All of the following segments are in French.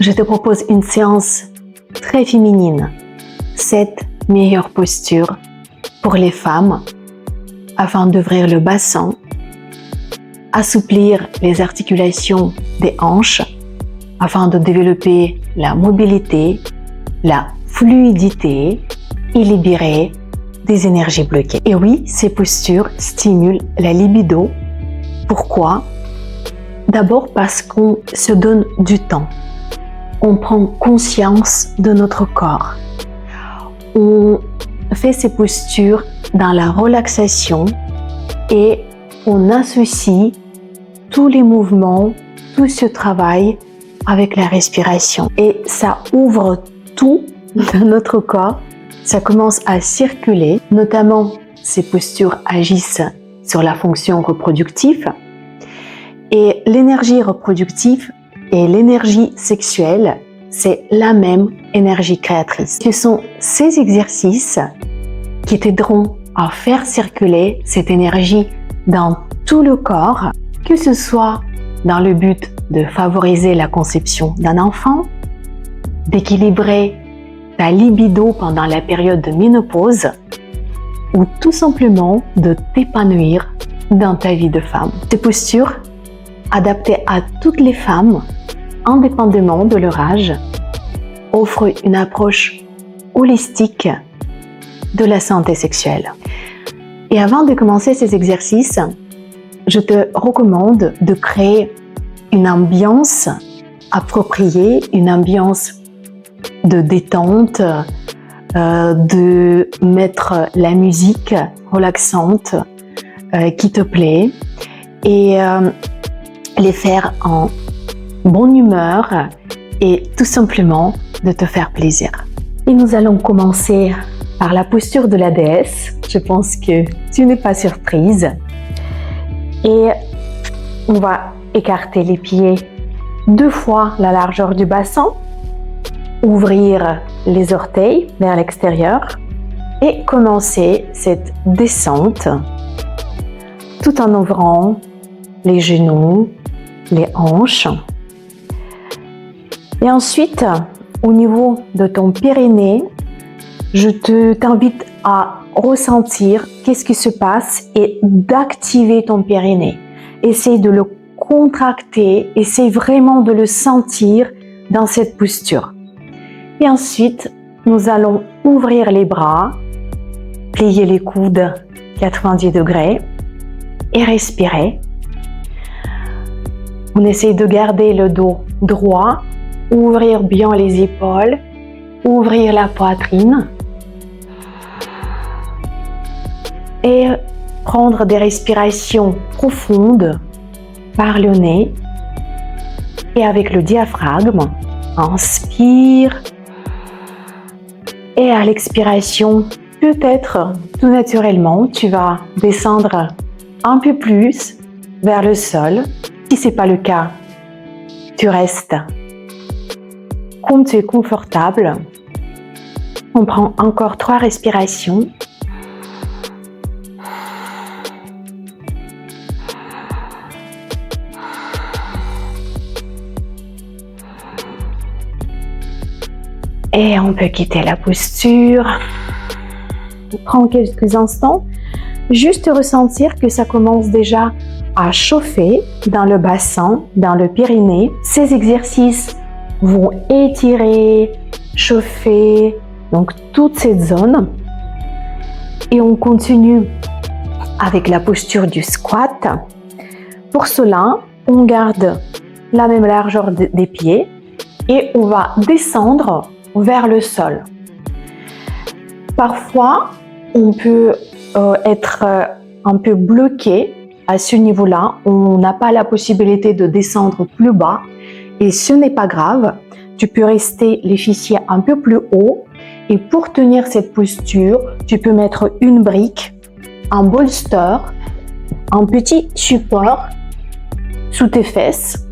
je te propose une séance très féminine. 7 meilleures postures pour les femmes afin d'ouvrir le bassin, assouplir les articulations des hanches afin de développer la mobilité, la fluidité et libérer des énergies bloquées. Et oui, ces postures stimulent la libido. Pourquoi? D'abord parce qu'on se donne du temps. On prend conscience de notre corps. On fait ces postures dans la relaxation et on associe tous les mouvements, tout ce travail avec la respiration. Et ça ouvre tout dans notre corps. Ça commence à circuler, notamment ces postures agissent sur la fonction reproductive. Et l'énergie reproductive et l'énergie sexuelle, c'est la même énergie créatrice. Ce sont ces exercices qui t'aideront à faire circuler cette énergie dans tout le corps, que ce soit dans le but de favoriser la conception d'un enfant, d'équilibrer ta libido pendant la période de ménopause ou tout simplement de t'épanouir dans ta vie de femme. Ces postures, adaptées à toutes les femmes, indépendamment de leur âge, offrent une approche holistique de la santé sexuelle. Et avant de commencer ces exercices, je te recommande de créer une ambiance appropriée, une ambiance de détente, de mettre la musique relaxante qui te plaît et les faire en bonne humeur et tout simplement de te faire plaisir. Et nous allons commencer par la posture de la déesse. Je pense que tu n'es pas surprise. Et on va écarter les pieds 2 fois la largeur du bassin, ouvrir les orteils vers l'extérieur et commencer cette descente tout en ouvrant les genoux, les hanches. Et ensuite, au niveau de ton périnée, je t'invite à ressentir qu'est-ce qui se passe et d'activer ton périnée. Essaye de le contracter, essaye vraiment de le sentir dans cette posture. Et ensuite, nous allons ouvrir les bras, plier les coudes 90 degrés et respirer. On essaye de garder le dos droit, ouvrir bien les épaules, ouvrir la poitrine et prendre des respirations profondes par le nez et avec le diaphragme. Inspire et à l'expiration, peut-être tout naturellement, tu vas descendre un peu plus vers le sol. Si ce n'est pas le cas, tu restes comme tu es confortable. On prend encore 3 respirations. Et on peut quitter la posture. Prends quelques instants, juste ressentir que ça commence déjà à chauffer dans le bassin, dans le périnée. Ces exercices vont étirer, chauffer, donc toute cette zone. Et on continue avec la posture du squat. Pour cela, on garde la même largeur des pieds et on va descendre vers le sol. Parfois, on peut être un peu bloqué à ce niveau-là. On n'a pas la possibilité de descendre plus bas et ce n'est pas grave. Tu peux rester les fessiers un peu plus haut et pour tenir cette posture, tu peux mettre une brique, un bolster, un petit support sous tes fesses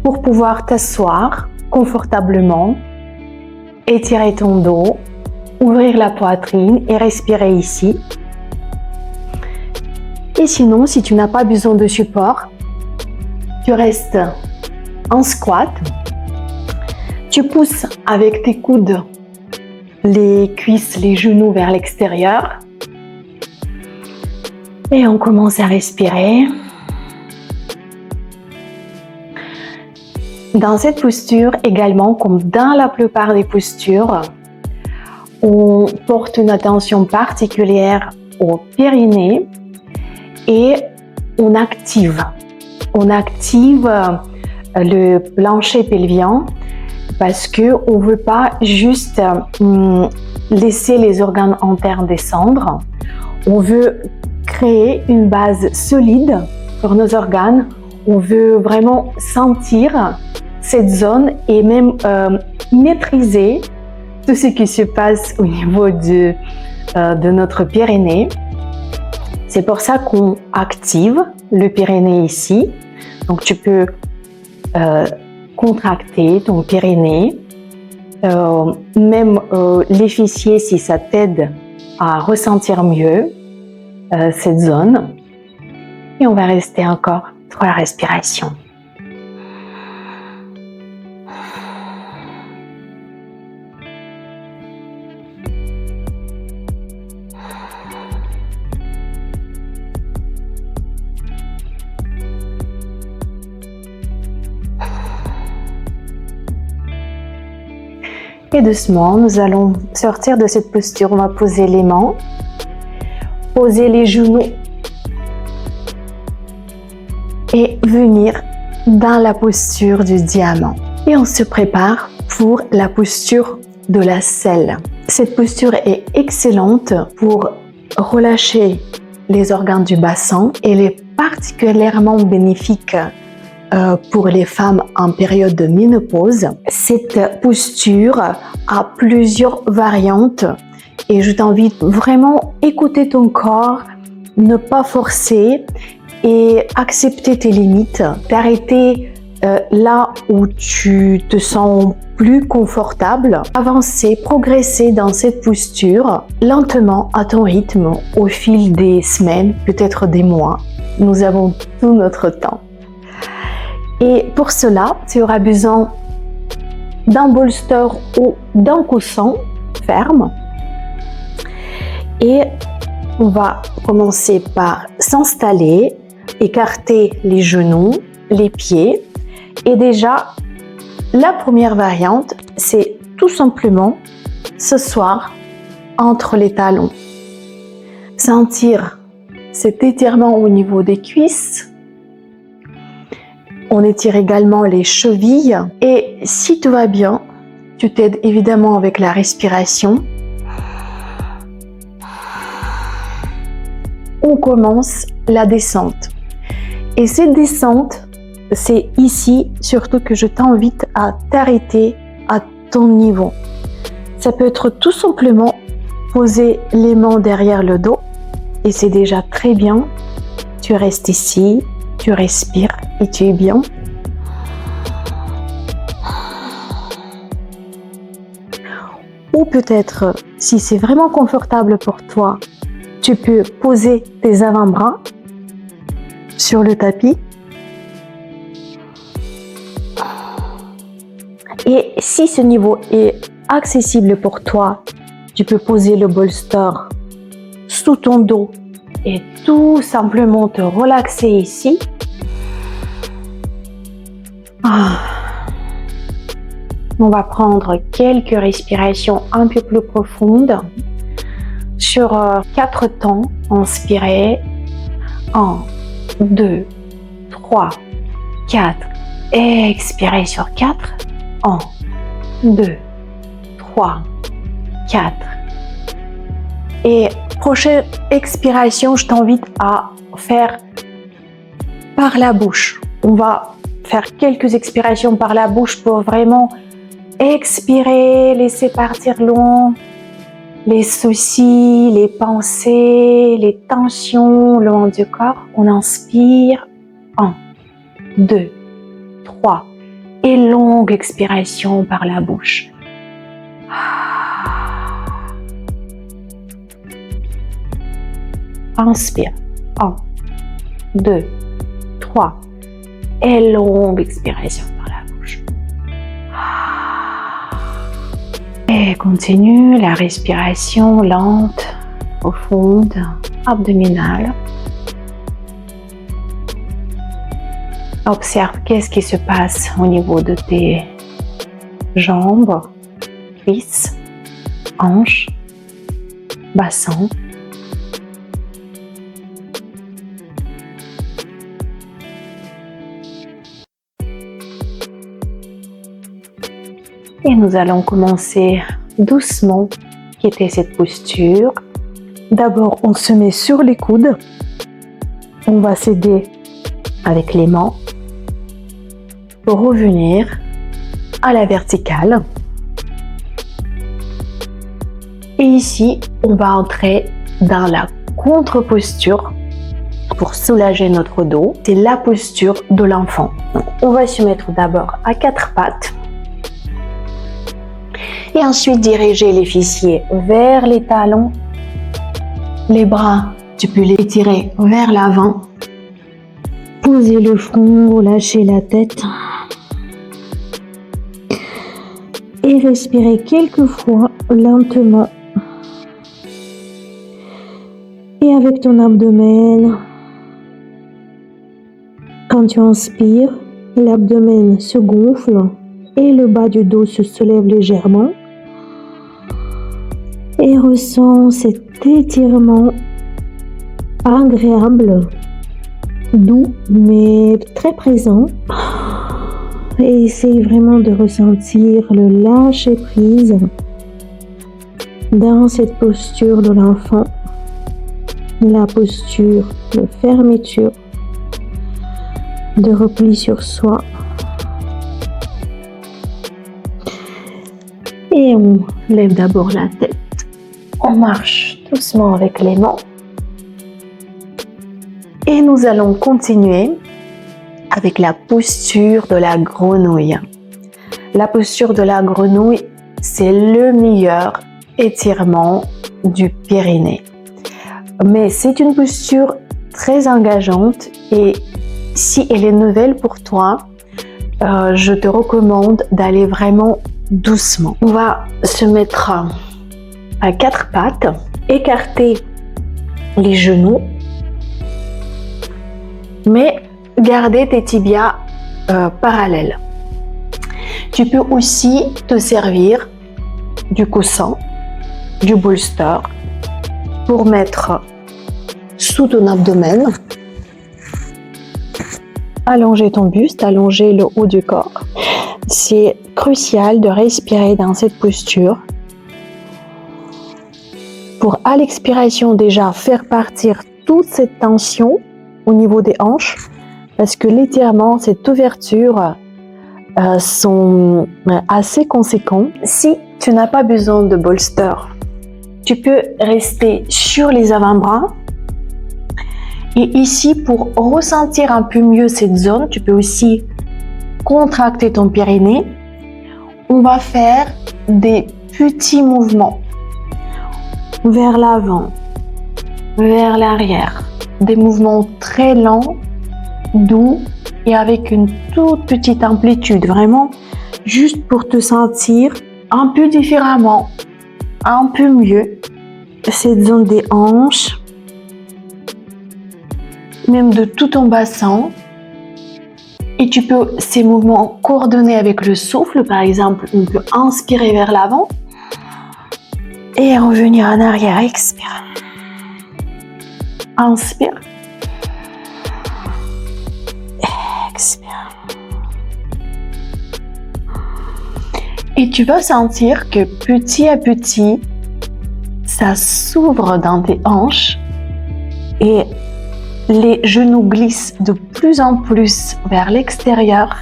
pour pouvoir t'asseoir confortablement, étirer ton dos, ouvrir la poitrine et respirer ici. Et sinon, si tu n'as pas besoin de support, tu restes en squat Tu pousses avec tes coudes les cuisses, les genoux vers l'extérieur. Et on commence à respirer. Dans cette posture également, comme dans la plupart des postures, on porte une attention particulière au périnée et on active le plancher pelvien parce que on veut pas juste laisser les organes internes descendre. On veut créer une base solide pour nos organes. On veut vraiment sentir cette zone et même maîtriser tout ce qui se passe au niveau de notre périnée. C'est pour ça qu'on active le périnée ici. Donc tu peux contracter ton périnée, même les fessiers si ça t'aide à ressentir mieux cette zone. Et on va rester encore 3 respirations. Et doucement, nous allons sortir de cette posture. On va poser les mains, poser les genoux et venir dans la posture du diamant. Et on se prépare pour la posture de la selle. Cette posture est excellente pour relâcher les organes du bassin. Elle est particulièrement bénéfique pour les femmes en période de ménopause. Cette posture a plusieurs variantes et je t'invite vraiment à écouter ton corps, ne pas forcer et accepter tes limites, t'arrêter là où tu te sens plus confortable, avancer, progresser dans cette posture lentement à ton rythme au fil des semaines, peut-être des mois. Nous avons tout notre temps. Et pour cela, tu auras besoin d'un bolster ou d'un coussin ferme. Et on va commencer par s'installer, écarter les genoux, les pieds. Et déjà, la première variante, c'est tout simplement s'asseoir entre les talons. Sentir cet étirement au niveau des cuisses. On étire également les chevilles et si tout va bien, tu t'aides évidemment avec la respiration. On commence la descente. Et cette descente, c'est ici surtout que je t'invite à t'arrêter à ton niveau. Ça peut être tout simplement poser les mains derrière le dos et c'est déjà très bien. Tu restes ici. Tu respires et tu es bien. Ou peut-être, si c'est vraiment confortable pour toi, tu peux poser tes avant-bras sur le tapis. Et si ce niveau est accessible pour toi, tu peux poser le bolster sous ton dos et tout simplement te relaxer ici. On va prendre quelques respirations un peu plus profondes sur 4 temps. Inspirez. 1, 2, 3, 4. Expirez sur 4. 1, 2, 3, 4. Et prochaine expiration, je t'invite à faire par la bouche. On va faire quelques expirations par la bouche pour vraiment expirer, laisser partir loin les soucis, les pensées, les tensions loin du corps. On inspire. 1, 2, 3. Et longue expiration par la bouche. Inspire. 1, 2, 3. Et longue expiration par la bouche. Et continue la respiration lente, profonde, abdominale. Observe qu'est-ce qui se passe au niveau de tes jambes, cuisses, hanches, bassin. Et nous allons commencer doucement à quitter cette posture. D'abord, on se met sur les coudes. On va s'aider avec les mains pour revenir à la verticale. Et ici, on va entrer dans la contre-posture pour soulager notre dos. C'est la posture de l'enfant. On va se mettre d'abord à quatre pattes. Et ensuite diriger les fessiers vers les talons. Les bras, tu peux les étirer vers l'avant. Posez le front, relâchez la tête. Et respirez quelques fois lentement. Et avec ton abdomen, quand tu inspires, l'abdomen se gonfle et le bas du dos se soulève légèrement. Et ressens cet étirement agréable, doux mais très présent. Et essaye vraiment de ressentir le lâcher prise dans cette posture de l'enfant, la posture de fermeture, de repli sur soi. Et on lève d'abord la tête. On marche doucement avec les mains. Et nous allons continuer avec la posture de la grenouille. La posture de la grenouille, c'est le meilleur étirement du périnée. Mais c'est une posture très engageante et si elle est nouvelle pour toi, je te recommande d'aller vraiment doucement. On va se mettre à quatre pattes, écarter les genoux, mais garder tes tibias parallèles. Tu peux aussi te servir du coussin, du bolster pour mettre sous ton abdomen, allonger ton buste, allonger le haut du corps. C'est crucial de respirer dans cette posture pour à l'expiration déjà faire partir toute cette tension au niveau des hanches parce que l'étirement, cette ouverture sont assez conséquents. Si tu n'as pas besoin de bolster, tu peux rester sur les avant-bras et ici pour ressentir un peu mieux cette zone, tu peux aussi contracter ton périnée. On va faire des petits mouvements vers l'avant, vers l'arrière, des mouvements très lents, doux et avec une toute petite amplitude, vraiment juste pour te sentir un peu différemment, un peu mieux cette zone des hanches, même de tout ton bassin. Et tu peux ces mouvements coordonner avec le souffle, par exemple, on peut inspirer vers l'avant et revenir en arrière, expire. Inspire. Expire. Et tu vas sentir que petit à petit, ça s'ouvre dans tes hanches et les genoux glissent de plus en plus vers l'extérieur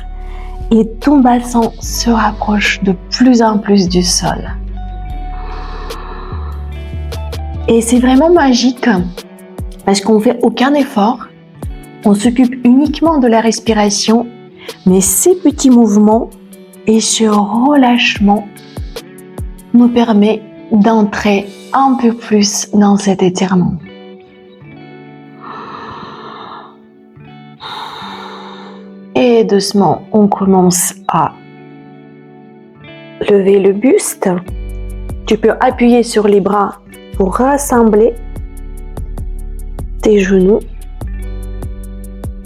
et ton bassin se rapproche de plus en plus du sol. Et c'est vraiment magique parce qu'on ne fait aucun effort, on s'occupe uniquement de la respiration, mais ces petits mouvements et ce relâchement nous permet d'entrer un peu plus dans cet étirement. Et doucement, on commence à lever le buste Tu peux appuyer sur les bras pour rassembler tes genoux.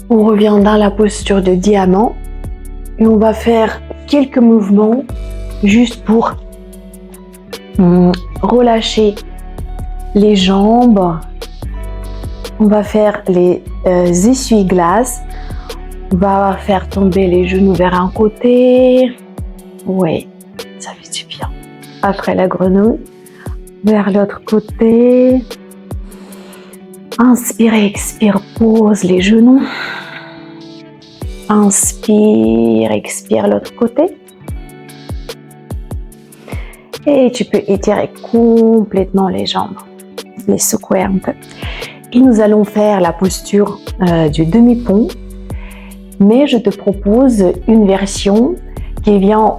On revient dans la posture de diamant et on va faire quelques mouvements juste pour relâcher les jambes. On va faire les essuie-glaces. On va faire tomber les genoux vers un côté. Oui, ça fait du bien. Après la grenouille, vers l'autre côté. Inspire et expire, pose les genoux. Inspire, expire l'autre côté. Et tu peux étirer complètement les jambes, les secouer un peu. Et nous allons faire la posture du demi-pont. Mais je te propose une version qui vient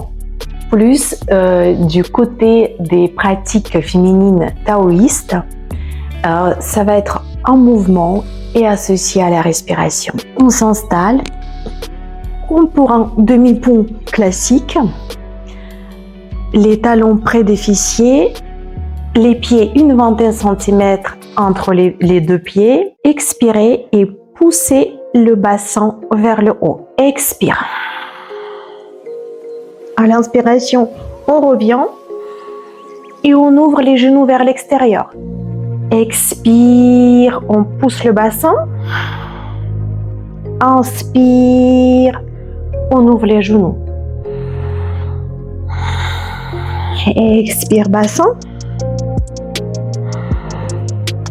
plus du côté des pratiques féminines taoïstes. Ça va être en mouvement et associé à la respiration. On s'installe comme pour un demi-pont classique. Les talons près des fessiers, les pieds une vingtaine de centimètres entre les deux pieds. Expirez et poussez le bassin vers le haut. Expire. À l'inspiration, on revient et on ouvre les genoux vers l'extérieur. Expire, on pousse le bassin. Inspire, on ouvre les genoux. Expire, bassin.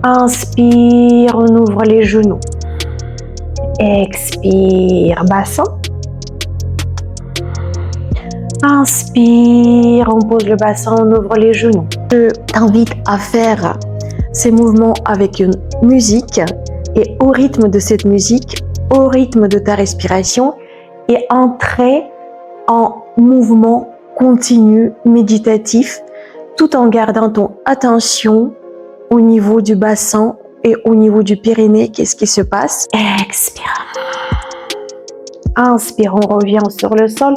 Inspire, on ouvre les genoux. Expire, bassin. Inspire, on pose le bassin, on ouvre les genoux. Je t'invite à faire ces mouvements avec une musique et au rythme de cette musique, au rythme de ta respiration et entrer en mouvement continu, méditatif, tout en gardant ton attention au niveau du bassin et au niveau du périnée. Qu'est-ce qui se passe? Expire. Inspire, on revient sur le sol.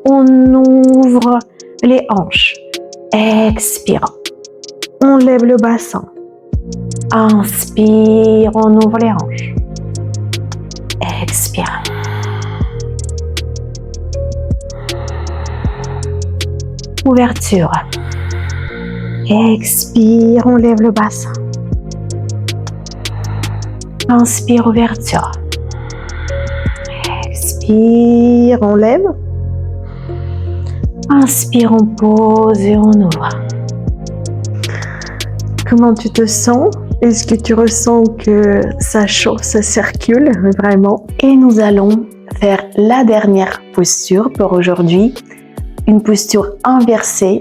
On ouvre les hanches. Expire. On lève le bassin. Inspire, on ouvre les hanches. Expire. Ouverture. Expire, on lève le bassin. Inspire, ouverture. Expire, on lève. Inspire, on pose et on ouvre. Comment tu te sens? Est-ce que tu ressens que ça chauffe, ça circule vraiment? Et nous allons faire la dernière posture pour aujourd'hui. Une posture inversée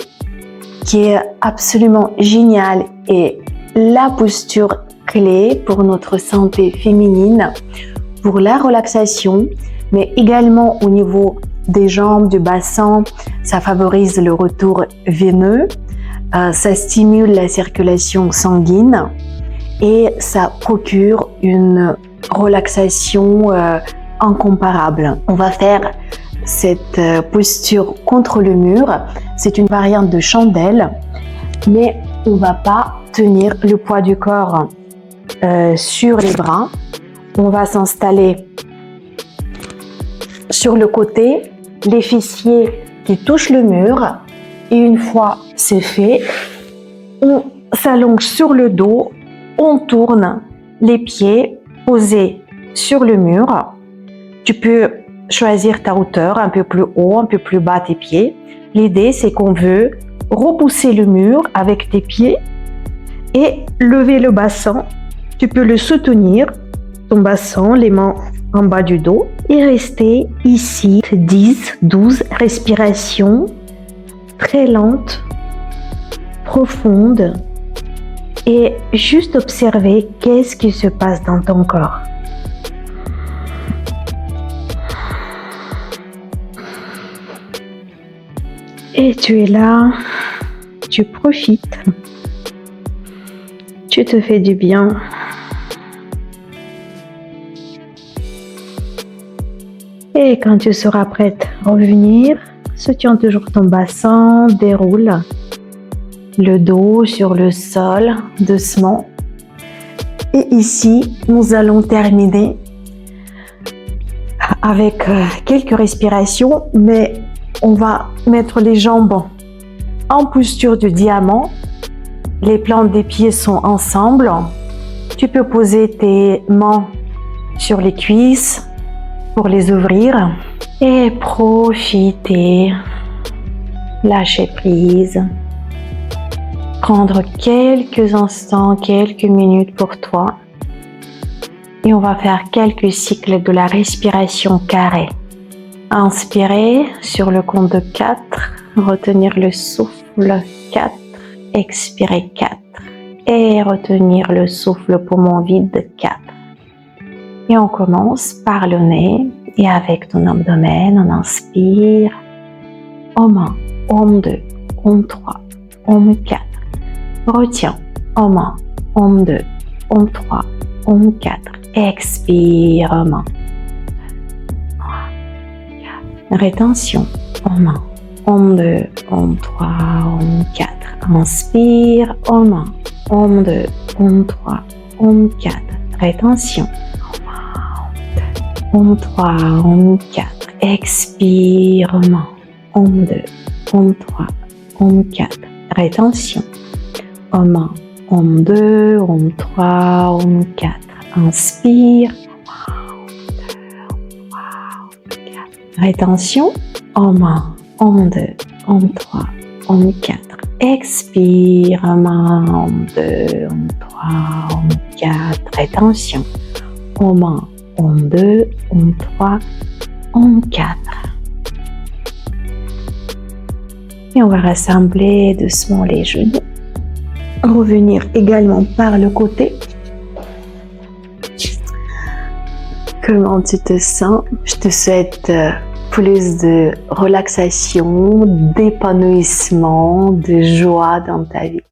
qui est absolument géniale et la posture clé pour notre santé féminine, pour la relaxation, mais également au niveau des jambes, du bassin. Ça favorise le retour veineux, ça stimule la circulation sanguine et ça procure une relaxation incomparable. On va faire cette posture contre le mur. C'est une variante de chandelle, mais on ne va pas tenir le poids du corps sur les bras. On va s'installer sur le côté, les fessiers qui touchent le mur. Et une fois c'est fait, on s'allonge sur le dos, on tourne les pieds posés sur le mur. Tu peux choisir ta hauteur, un peu plus haut, un peu plus bas tes pieds. L'idée, c'est qu'on veut repousser le mur avec tes pieds et lever le bassin. Tu peux le soutenir, ton bassin, les mains en bas du dos et rester ici 10, 12 respirations très lentes, profondes et juste observer qu'est-ce qui se passe dans ton corps. Et tu es là, tu profites, tu te fais du bien. Et quand tu seras prête à revenir, soutiens toujours ton bassin, déroule le dos sur le sol, doucement. Et ici, nous allons terminer avec quelques respirations, mais on va mettre les jambes en posture de diamant. Les plantes des pieds sont ensemble. Tu peux poser tes mains sur les cuisses pour les ouvrir et profiter, lâcher prise. Prendre quelques instants, quelques minutes pour toi. Et on va faire quelques cycles de la respiration carrée. Inspirez sur le compte de 4, retenir le souffle 4, expirer 4 et retenir le souffle poumon vide 4. Et on commence par le nez et avec ton abdomen, on inspire. Om 1, Om 2, Om 3, Om 4. Retiens. Om 1, Om 2, Om 3, Om 4. Expire. Om 1, 3, 4. Rétention. Om 1, Om 2, Om 3, Om 4. Inspire. Om 1, Om 2, Om 3, Om 4. Rétention. Om 3, Om 4. Expire. Om 1, Om 2, Om 3, Om 4. Rétention. Om 1, Om 2, Om 3, Om 4. Inspire. Rétention. Om 1, Om 2, Om 3, Om 4. Expire. Om 1, Om 2, Om 3, Om 4. Rétention. Om 1, Om 2, Om 3, Om 4. Et on va rassembler doucement les genoux. Revenir également par le côté. Comment tu te sens? Je te souhaite plus de relaxation, d'épanouissement, de joie dans ta vie.